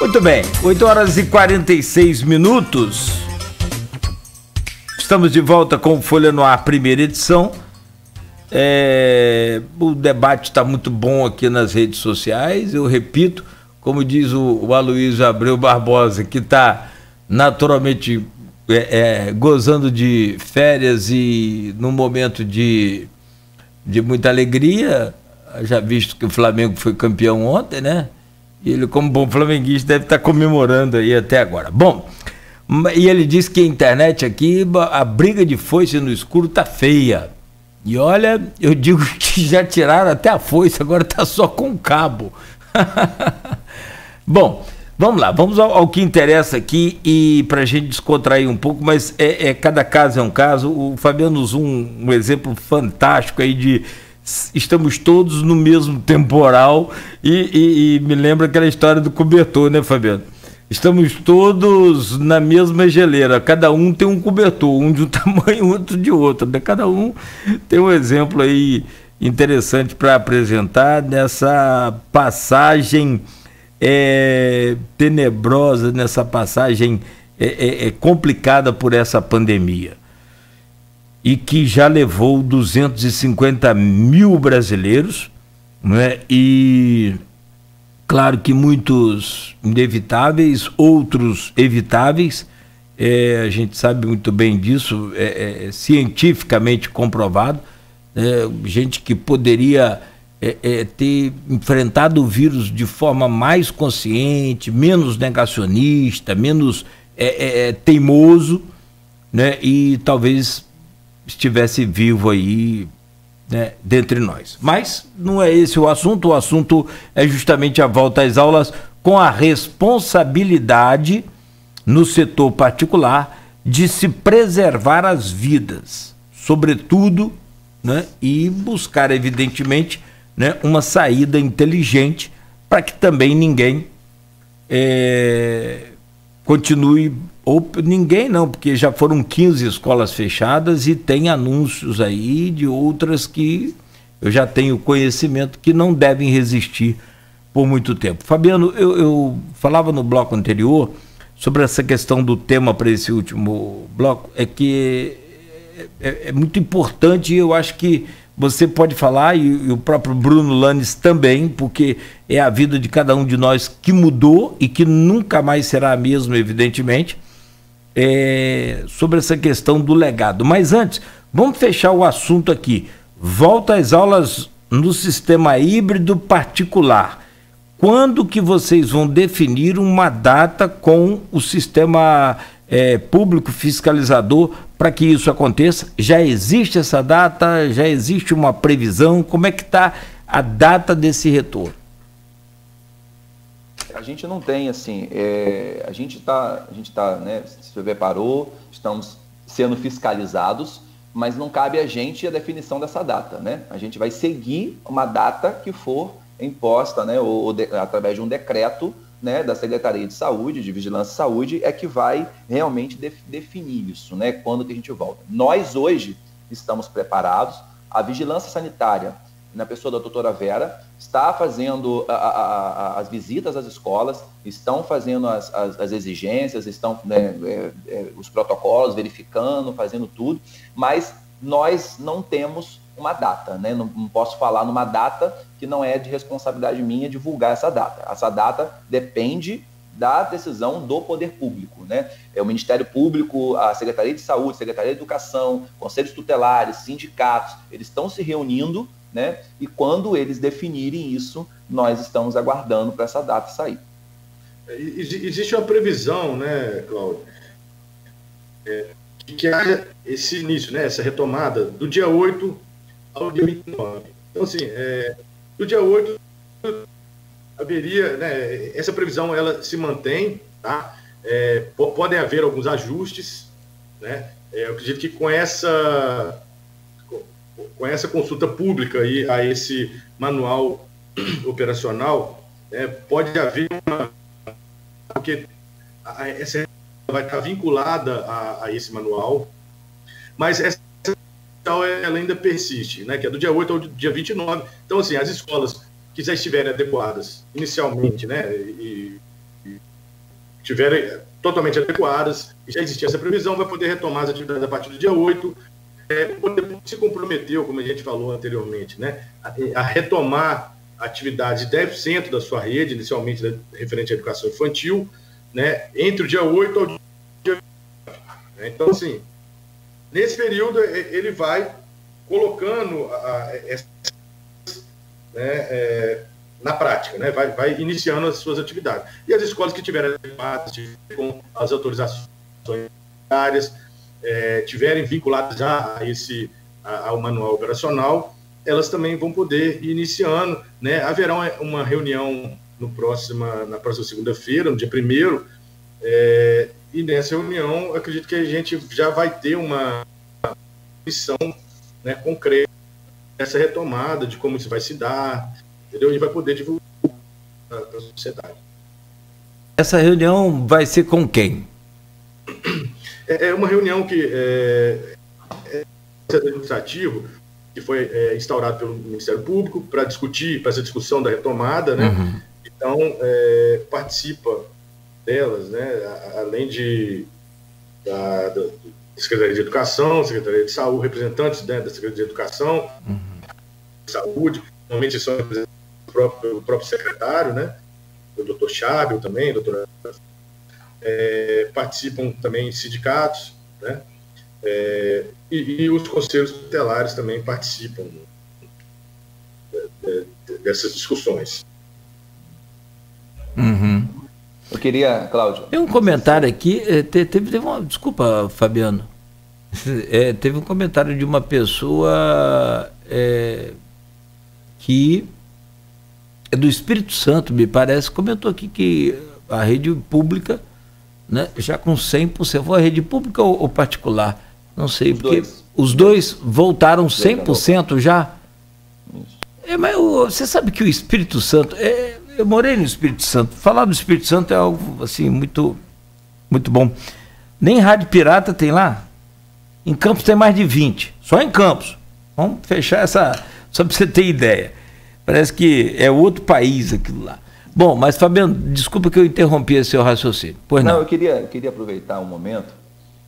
Muito bem, 8 horas e 46 minutos. Estamos de volta com Folha no Ar, primeira edição. O debate está muito bom aqui nas redes sociais. Eu repito, como diz o Aloysio Abreu Barbosa, que está naturalmente gozando de férias e num momento de muita alegria, já visto que o Flamengo foi campeão ontem, né? E ele, como bom flamenguista, deve estar comemorando aí até agora. Bom, e ele disse que a internet aqui, a briga de foice no escuro tá feia. E olha, eu digo que já tiraram até a foice, agora tá só com cabo. Bom, vamos lá, vamos ao que interessa aqui e para a gente descontrair um pouco, mas cada caso é um caso. O Fabiano usou um exemplo fantástico aí de estamos todos no mesmo temporal e me lembra aquela história do cobertor, né, Fabiano? Estamos todos na mesma geleira, cada um tem um cobertor, um de um tamanho, outro de outro, né? Cada um tem um exemplo aí interessante para apresentar nessa passagem tenebrosa, nessa passagem complicada por essa pandemia. E que já levou 250 mil brasileiros, né? E claro que muitos inevitáveis, outros evitáveis, a gente sabe muito bem disso, cientificamente comprovado, gente que poderia ter enfrentado o vírus de forma mais consciente, menos negacionista, menos teimoso, né? E talvez estivesse vivo aí, né, dentre nós. Mas não é esse o assunto é justamente a volta às aulas com a responsabilidade no setor particular de se preservar as vidas, sobretudo, né, e buscar, evidentemente, né, uma saída inteligente para que também ninguém continue, ou ninguém não, porque já foram 15 escolas fechadas e tem anúncios aí de outras que eu já tenho conhecimento que não devem resistir por muito tempo. Fabiano, eu falava no bloco anterior sobre essa questão do tema para esse último bloco, que é muito importante, e eu acho que você pode falar, e o próprio Bruno Lanes também, porque é a vida de cada um de nós que mudou e que nunca mais será a mesma, evidentemente, sobre essa questão do legado. Mas antes, vamos fechar o assunto aqui. Volta às aulas no sistema híbrido particular. Quando que vocês vão definir uma data com o sistema público fiscalizador para que isso aconteça? Já existe essa data? Já existe uma previsão? Como é que está a data desse retorno? A gente não tem, assim, a gente tá, né, se preparou, estamos sendo fiscalizados, mas não cabe a gente a definição dessa data, né? A gente vai seguir uma data que for imposta, né, através de um decreto, né, da Secretaria de Saúde, de Vigilância e Saúde, que vai realmente definir isso, né, quando que a gente volta. Nós hoje estamos preparados, a Vigilância Sanitária, na pessoa da doutora Vera, está fazendo as visitas às escolas, estão fazendo as exigências, estão, né, os protocolos, verificando, fazendo tudo, mas nós não temos uma data, né? Não posso falar numa data que não é de responsabilidade minha divulgar essa data. Essa data depende da decisão do poder público, né? O Ministério Público, a Secretaria de Saúde, a Secretaria de Educação, conselhos tutelares, sindicatos, eles estão se reunindo, né? E quando eles definirem isso, nós estamos aguardando para essa data sair. Existe uma previsão, né, Cláudio, que haja esse início, né, essa retomada do dia 8 ao dia 29. Então, assim, do dia 8 haveria, né, essa previsão ela se mantém, tá? Podem haver alguns ajustes, né? Eu acredito que com essa consulta pública aí a esse manual operacional, pode haver porque essa vai estar vinculada a esse manual, mas essa ela ainda persiste, né, que é do dia 8 ao dia 29. Então, assim, as escolas que já estiverem adequadas inicialmente, né, e estiverem totalmente adequadas, já existia essa previsão, vai poder retomar as atividades a partir do dia 8, se comprometeu, como a gente falou anteriormente, né, a retomar atividades de 10% da sua rede, inicialmente referente à educação infantil, né, entre o dia 8 ao dia 9. Então, assim, nesse período ele vai colocando na prática, né, vai iniciando as suas atividades. E as escolas que tiverem com as autorizações áreas, tiverem vinculadas já ao manual operacional, elas também vão poder ir iniciando, né? Haverá uma reunião na próxima segunda-feira, no dia 1º, e nessa reunião, acredito que a gente já vai ter uma missão, né, concreta dessa retomada, de como isso vai se dar, entendeu? E vai poder divulgar para a sociedade. Essa reunião vai ser com quem? É uma reunião que é administrativo, que foi instaurado pelo Ministério Público para discutir, para essa discussão da retomada, né? Uhum. Então, participa delas, né? Além da Secretaria de Educação, Secretaria de Saúde, representantes, né, da Secretaria de Educação, uhum, Saúde, normalmente são representados pelo próprio secretário, né? O doutor Chábio também, doutor... participam também sindicatos, né? E os conselhos tutelares também participam dessas discussões. Uhum. Eu queria, Cláudio... Tem um comentário aqui, teve uma... Desculpa, Fabiano. Teve um comentário de uma pessoa que é do Espírito Santo, me parece, comentou aqui que a rede pública, né, já com 100%, foi a rede pública ou particular? Não sei, porque os dois voltaram 100% já. Mas você sabe que o Espírito Santo, eu morei no Espírito Santo, falar do Espírito Santo é algo assim muito, muito bom. Nem rádio pirata tem lá. Em Campos tem mais de 20, só em Campos. Vamos fechar essa, só para você ter ideia. Parece que é outro país aquilo lá. Bom, mas Fabiano, desculpa que eu interrompi esse seu raciocínio. Pois não. Eu queria aproveitar um momento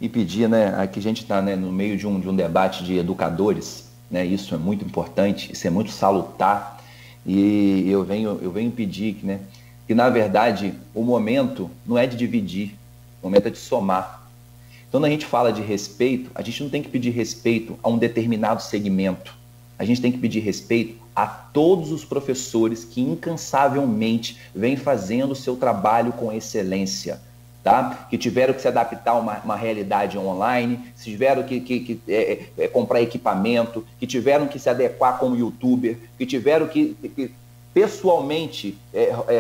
e pedir, né, que a gente está, né, no meio de um debate de educadores, né, isso é muito importante, isso é muito salutar, e eu venho pedir que, né, que, na verdade, o momento não é de dividir, o momento é de somar. Então, quando a gente fala de respeito, a gente não tem que pedir respeito a um determinado segmento, a gente tem que pedir respeito a todos os professores que incansavelmente vêm fazendo o seu trabalho com excelência, tá? Que tiveram que se adaptar a uma realidade online, que tiveram que comprar equipamento, que tiveram que se adequar como youtuber, que tiveram que pessoalmente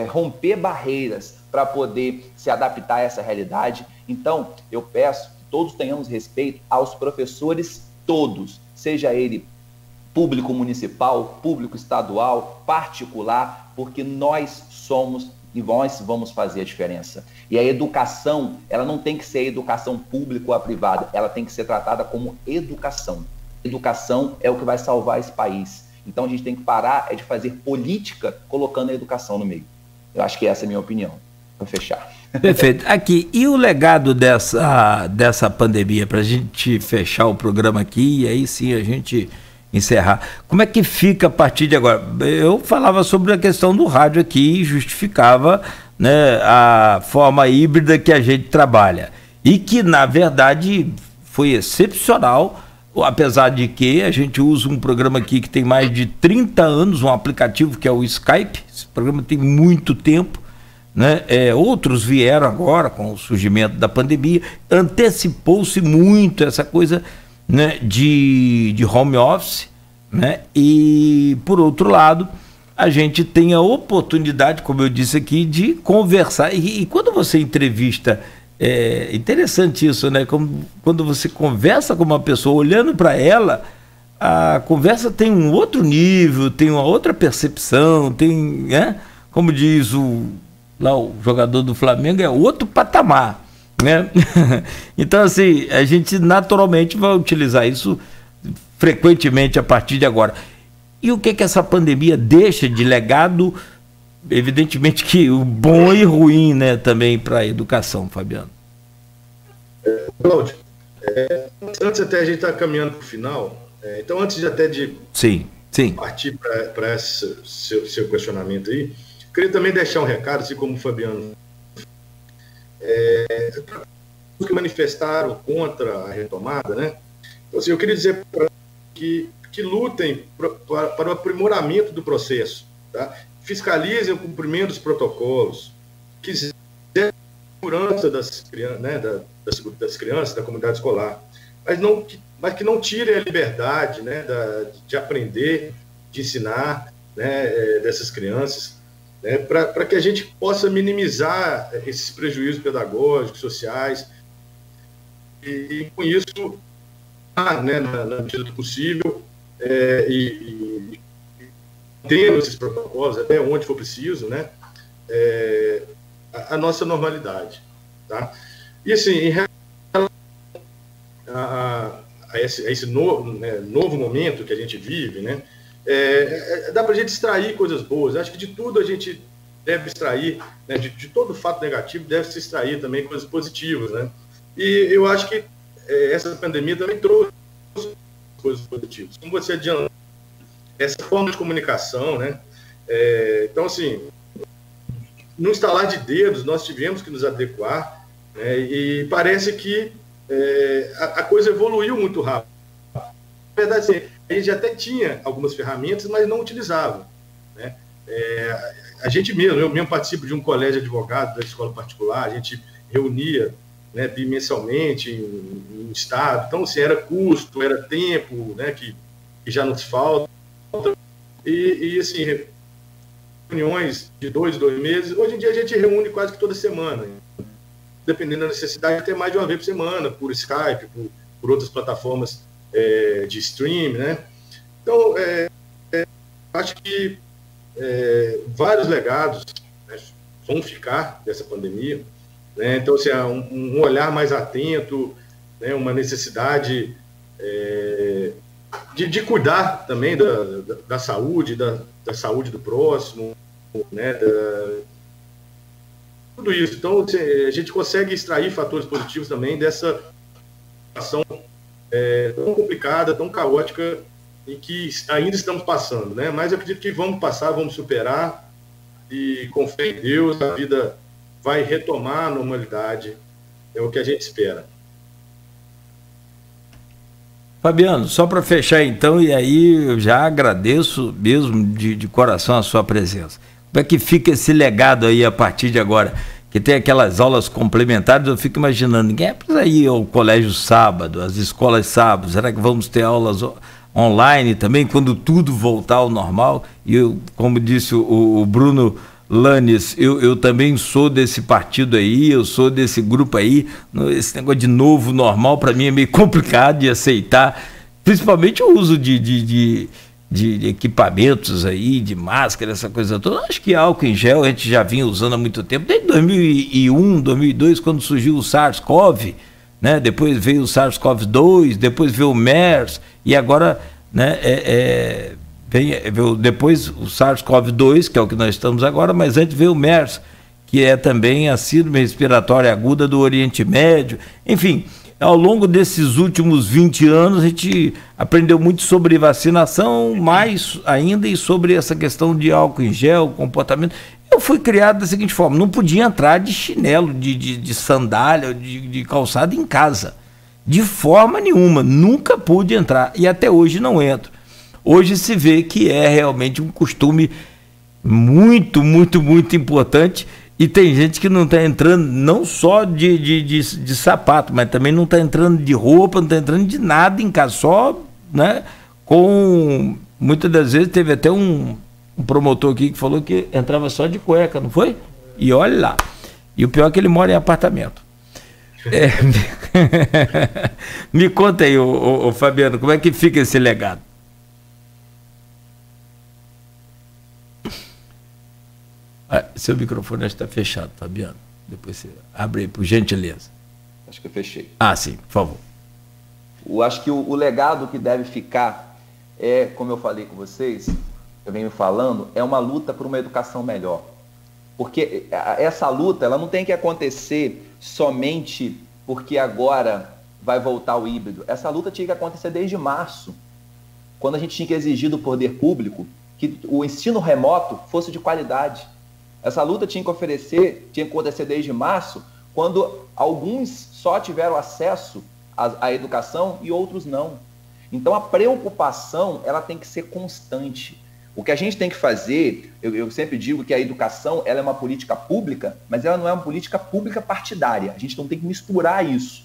romper barreiras para poder se adaptar a essa realidade. Então, eu peço que todos tenhamos respeito aos professores todos, seja ele público municipal, público estadual, particular, porque nós somos e nós vamos fazer a diferença. E a educação, ela não tem que ser educação pública ou a privada, ela tem que ser tratada como educação. Educação é o que vai salvar esse país. Então a gente tem que parar de fazer política colocando a educação no meio. Eu acho que essa é a minha opinião, para fechar. Perfeito. Aqui, e o legado dessa pandemia, para a gente fechar o programa aqui, e aí sim a gente encerrar. Como é que fica a partir de agora? Eu falava sobre a questão do rádio aqui e justificava, né, a forma híbrida que a gente trabalha. E que, na verdade, foi excepcional, apesar de que a gente usa um programa aqui que tem mais de 30 anos, um aplicativo que é o Skype. Esse programa tem muito tempo, né? Outros vieram agora com o surgimento da pandemia. Antecipou-se muito essa coisa, né, de home office, né? E por outro lado a gente tem a oportunidade, como eu disse aqui, de conversar e quando você entrevista, é interessante isso, né? Quando você conversa com uma pessoa, olhando para ela, a conversa tem um outro nível, tem uma outra percepção, tem, né? Como diz o jogador do Flamengo, é outro patamar, né? Então, assim, a gente naturalmente vai utilizar isso frequentemente a partir de agora. E o que essa pandemia deixa de legado evidentemente que o bom e ruim, né, também para a educação, Fabiano. Cláudio, antes até a gente está caminhando para o final, então antes de até de sim. partir para esse seu questionamento aí, queria também deixar um recado, assim como o Fabiano, os que manifestaram contra a retomada, né? Então, assim, eu queria dizer que lutem para o aprimoramento do processo, tá? Fiscalizem o cumprimento dos protocolos, quiserem segurança das crianças, né, das crianças, da comunidade escolar, mas que não tirem a liberdade, né, de aprender, de ensinar, né, dessas crianças, né, para que a gente possa minimizar esses prejuízos pedagógicos, sociais, e com isso, né, na medida do possível, e tendo esses protocolos até onde for preciso, né, a nossa normalidade, tá? E assim, em relação a esse novo momento que a gente vive, né, dá para a gente extrair coisas boas. Acho que de tudo a gente deve extrair, né, de todo fato negativo deve se extrair também coisas positivas, né? E eu acho que essa pandemia também trouxe coisas positivas. Como você adiantou, essa forma de comunicação, né? Então, assim, no estalar de dedos, nós tivemos que nos adequar, né, e parece que a coisa evoluiu muito rápido. Na verdade, assim, a gente até tinha algumas ferramentas, mas não utilizava, né? A gente mesmo, eu mesmo participo de um colégio de advogados da escola particular, a gente reunia, né, bimensalmente em estado, então, assim, era custo, era tempo, né, que já nos falta, e assim, reuniões de 2 meses, hoje em dia a gente reúne quase que toda semana, dependendo da necessidade, até mais de uma vez por semana, por Skype, por outras plataformas de stream, né? Então, acho que vários legados, né, vão ficar dessa pandemia, né? Então, assim, um olhar mais atento, né, uma necessidade de cuidar também da saúde, da saúde do próximo, né, tudo isso. Então, assim, a gente consegue extrair fatores positivos também dessa situação tão complicada, tão caótica, em que ainda estamos passando, né? Mas eu acredito que vamos passar, vamos superar, e com fé em Deus, a vida vai retomar a normalidade, é o que a gente espera. Fabiano, só para fechar então, e aí eu já agradeço mesmo de coração a sua presença. Como é que fica esse legado aí a partir de agora? Que tem aquelas aulas complementares, eu fico imaginando, ninguém é para ir ao colégio sábado, às escolas sábado, será que vamos ter aulas online também, quando tudo voltar ao normal? E eu, como disse o Bruno Lanes, eu também sou desse partido aí, eu sou desse grupo aí. Esse negócio de novo normal para mim é meio complicado de aceitar, principalmente o uso de equipamentos aí, de máscara, essa coisa toda. Acho que álcool em gel a gente já vinha usando há muito tempo, desde 2001, 2002, quando surgiu o SARS-CoV, né? Depois veio o SARS-CoV-2, depois veio o MERS, e agora, né, veio depois o SARS-CoV-2, que é o que nós estamos agora, mas antes veio o MERS, que é também a síndrome respiratória aguda do Oriente Médio. Enfim, ao longo desses últimos 20 anos, a gente aprendeu muito sobre vacinação, mais ainda, e sobre essa questão de álcool em gel, comportamento. Eu fui criado da seguinte forma: não podia entrar de chinelo, de sandália, de calçado em casa. De forma nenhuma, nunca pude entrar, e até hoje não entro. Hoje se vê que é realmente um costume muito, muito, muito importante, e tem gente que não está entrando não só de sapato, mas também não está entrando de roupa, não está entrando de nada em casa, só, né, com... Muitas das vezes teve até um promotor aqui que falou que entrava só de cueca, não foi? E olha lá. E o pior é que ele mora em apartamento. Me conta aí, ô Fabiano, como é que fica esse legado? Seu microfone está fechado, Fabiano. Depois você abre aí, por gentileza. Acho que eu fechei. Sim, por favor. Acho que o legado que deve ficar como eu falei com vocês, eu venho falando, é uma luta por uma educação melhor. Porque essa luta, ela não tem que acontecer somente porque agora vai voltar o híbrido. Essa luta tinha que acontecer desde março, quando a gente tinha que exigir do poder público que o ensino remoto fosse de qualidade. Essa luta tinha que acontecer desde março, quando alguns só tiveram acesso à educação e outros não. Então a preocupação, ela tem que ser constante. O que a gente tem que fazer, eu sempre digo que a educação, ela é uma política pública, mas ela não é uma política pública partidária. A gente não tem que misturar isso.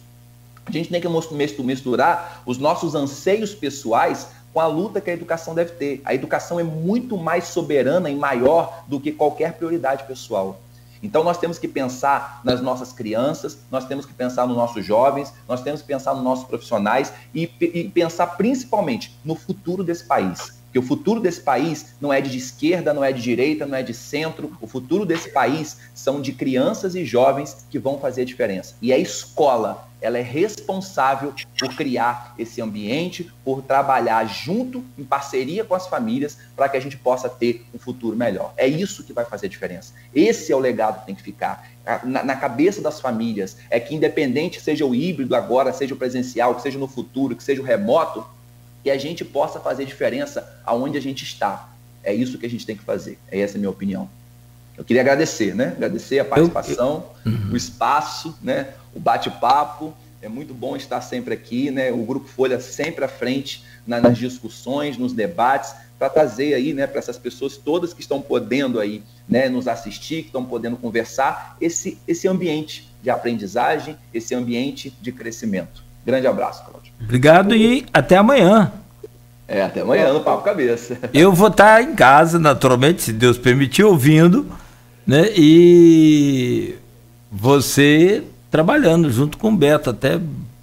A gente tem que misturar os nossos anseios pessoais com a luta que a educação deve ter. A educação é muito mais soberana e maior do que qualquer prioridade pessoal. Então nós temos que pensar nas nossas crianças, nós temos que pensar nos nossos jovens, nós temos que pensar nos nossos profissionais e pensar principalmente no futuro desse país. Porque o futuro desse país não é de esquerda, não é de direita, não é de centro. O futuro desse país são de crianças e jovens que vão fazer a diferença. E a escola, ela é responsável por criar esse ambiente, por trabalhar junto, em parceria com as famílias, para que a gente possa ter um futuro melhor. É isso que vai fazer a diferença. Esse é o legado que tem que ficar na cabeça das famílias. É que independente seja o híbrido agora, seja o presencial, que seja no futuro, que seja o remoto, que a gente possa fazer diferença aonde a gente está. É isso que a gente tem que fazer. Essa é a minha opinião. Eu queria agradecer, né? Agradecer a participação, o espaço, né? O bate-papo. É muito bom estar sempre aqui, né? O Grupo Folha sempre à frente nas discussões, nos debates, para trazer aí, né, para essas pessoas todas que estão podendo aí, né, nos assistir, que estão podendo conversar, esse ambiente de aprendizagem, esse ambiente de crescimento. Grande abraço, Cláudio. Obrigado e até amanhã. Até amanhã no Papo Cabeça. Eu vou estar em casa, naturalmente, se Deus permitir, ouvindo, né? E você trabalhando junto com o Beto, até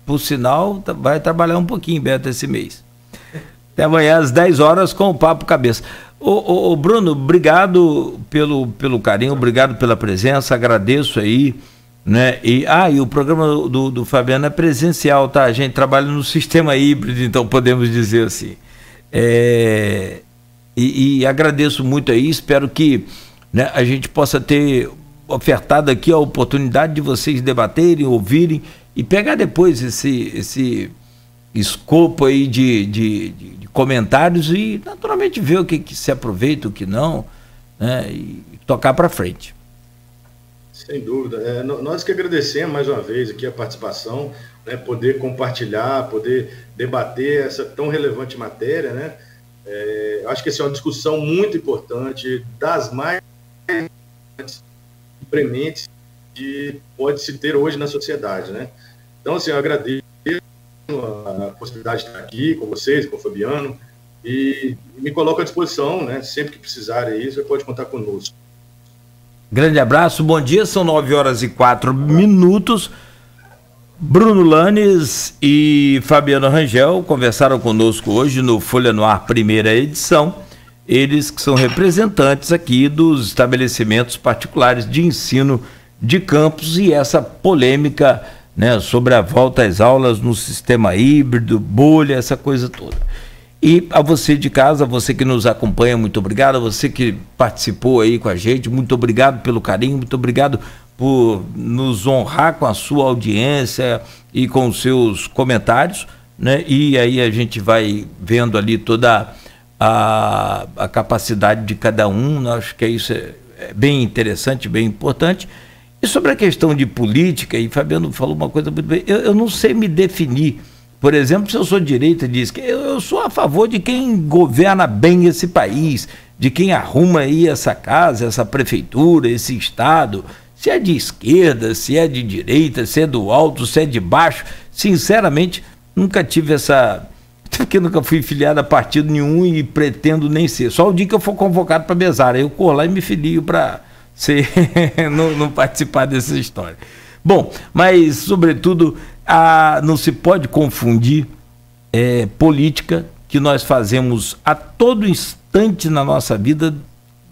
por sinal, vai trabalhar um pouquinho, Beto, esse mês. Até amanhã às 10 horas com o Papo Cabeça. Ô Bruno, obrigado pelo carinho, obrigado pela presença, agradeço aí. Né? E o programa do Fabiano é presencial, tá? A gente trabalha no sistema híbrido, então podemos dizer assim. E agradeço muito aí, espero que, né, a gente possa ter ofertado aqui a oportunidade de vocês debaterem, ouvirem e pegar depois esse escopo aí de comentários e naturalmente ver o que se aproveita, o que não, né? E tocar para frente. Sem dúvida. Nós que agradecemos mais uma vez aqui a participação, né, poder compartilhar, poder debater essa tão relevante matéria, né? Acho que essa é uma discussão muito importante, das mais prementes que pode se ter hoje na sociedade, né? Então, assim, eu agradeço a possibilidade de estar aqui com vocês, com o Fabiano, e me coloco à disposição, né? Sempre que precisarem aí, você pode contar conosco. Grande abraço, bom dia, são 9h04. Bruno Lanes e Fabiano Rangel conversaram conosco hoje no Folha no Ar, primeira edição. Eles que são representantes aqui dos estabelecimentos particulares de ensino de campus e essa polêmica, né, sobre a volta às aulas no sistema híbrido, bolha, essa coisa toda. E a você de casa, você que nos acompanha, muito obrigado. A você que participou aí com a gente, muito obrigado pelo carinho, muito obrigado por nos honrar com a sua audiência e com os seus comentários, né? E aí a gente vai vendo ali toda a capacidade de cada um. Acho que isso é bem interessante, bem importante. E sobre a questão de política, e Fabiano falou uma coisa muito bem, eu não sei me definir. Por exemplo, se eu sou de direita, diz que eu sou a favor de quem governa bem esse país, de quem arruma aí essa casa, essa prefeitura, esse estado, se é de esquerda, se é de direita, se é do alto, se é de baixo. Sinceramente, nunca tive essa... porque nunca fui filiado a partido nenhum e pretendo nem ser. Só o dia que eu for convocado para mesar, eu corro lá e me filio para ser não participar dessa história. Bom, mas sobretudo não se pode confundir política, que nós fazemos a todo instante na nossa vida.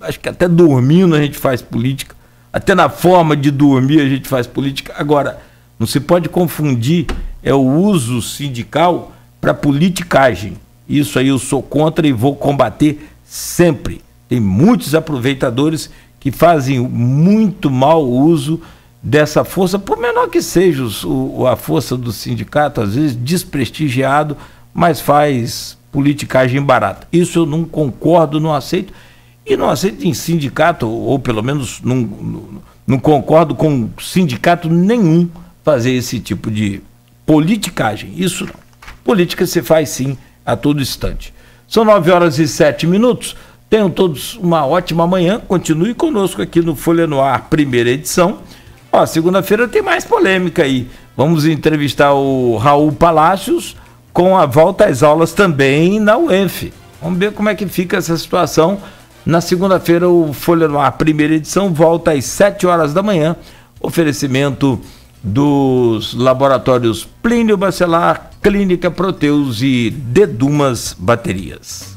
Acho que até dormindo a gente faz política, até na forma de dormir a gente faz política. Agora, não se pode confundir o uso sindical para politicagem. Isso aí eu sou contra e vou combater sempre. Tem muitos aproveitadores que fazem muito mau uso dessa força, por menor que seja a força do sindicato, às vezes desprestigiado, mas faz politicagem barata. Isso eu não concordo, não aceito, e não aceito em sindicato, ou pelo menos não concordo com sindicato nenhum fazer esse tipo de politicagem. Isso não. Política se faz sim a todo instante. São 9h07. Tenham todos uma ótima manhã. Continue conosco aqui no Folha no Ar, primeira edição. Ó, segunda-feira tem mais polêmica aí. Vamos entrevistar o Raul Palacios com a volta às aulas também na UENF. Vamos ver como é que fica essa situação. Na segunda-feira, o Folha no Ar, primeira edição, volta às 7h da manhã. Oferecimento dos laboratórios Plínio Bacelar, Clínica Proteus e Dedumas Baterias.